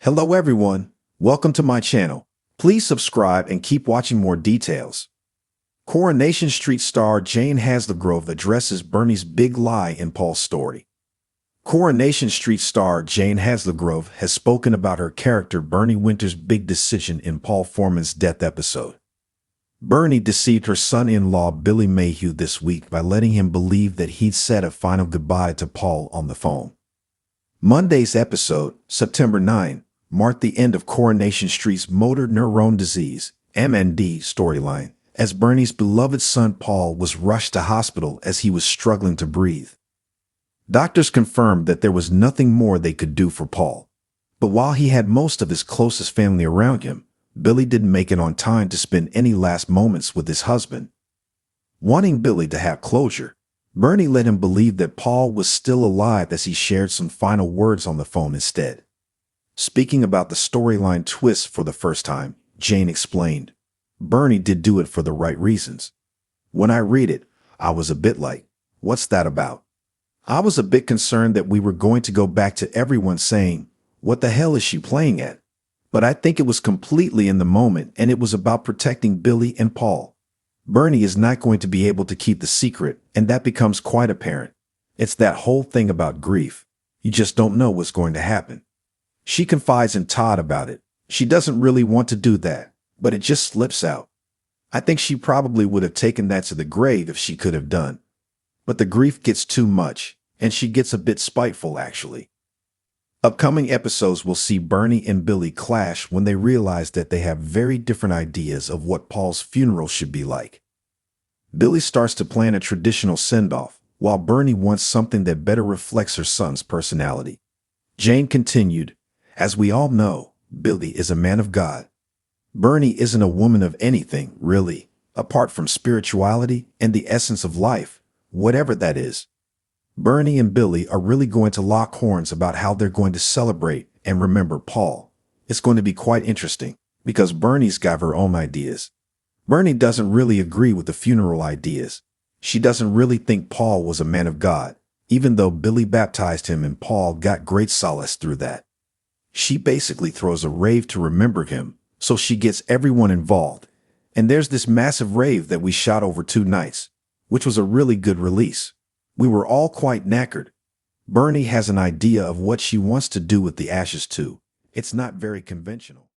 Hello everyone, welcome to my channel. Please subscribe and keep watching more details. Coronation Street star Jane Hazlegrove addresses Bernie's big lie in Paul's story. Coronation Street star Jane Hazlegrove has spoken about her character Bernie Winter's big decision in Paul Foreman's death episode. Bernie deceived her son-in-law Billy Mayhew this week by letting him believe that he'd said a final goodbye to Paul on the phone. Monday's episode, September 9, marked the end of Coronation Street's motor neurone disease (MND) storyline, as Bernie's beloved son Paul was rushed to hospital as he was struggling to breathe. Doctors confirmed that there was nothing more they could do for Paul. But while he had most of his closest family around him, Billy didn't make it on time to spend any last moments with his husband. Wanting Billy to have closure, Bernie let him believe that Paul was still alive as he shared some final words on the phone instead. Speaking about the storyline twist for the first time, Jane explained, "Bernie did do it for the right reasons. When I read it, I was a bit like, what's that about? I was a bit concerned that we were going to go back to everyone saying, what the hell is she playing at? But I think it was completely in the moment and it was about protecting Billy and Paul. Bernie is not going to be able to keep the secret, and that becomes quite apparent. It's that whole thing about grief. You just don't know what's going to happen. She confides in Todd about it. She doesn't really want to do that, but it just slips out. I think she probably would have taken that to the grave if she could have done. But the grief gets too much, and she gets a bit spiteful, actually." Upcoming episodes will see Bernie and Billy clash when they realize that they have very different ideas of what Paul's funeral should be like. Billy starts to plan a traditional send-off, while Bernie wants something that better reflects her son's personality. Jane continued, "As we all know, Billy is a man of God. Bernie isn't a woman of anything, really, apart from spirituality and the essence of life, whatever that is. Bernie and Billy are really going to lock horns about how they're going to celebrate and remember Paul. It's going to be quite interesting, because Bernie's got her own ideas. Bernie doesn't really agree with the funeral ideas. She doesn't really think Paul was a man of God, even though Billy baptized him and Paul got great solace through that. She basically throws a rave to remember him, so she gets everyone involved. And there's this massive rave that we shot over 2 nights, which was a really good release. We were all quite knackered. Bernie has an idea of what she wants to do with the ashes too. It's not very conventional."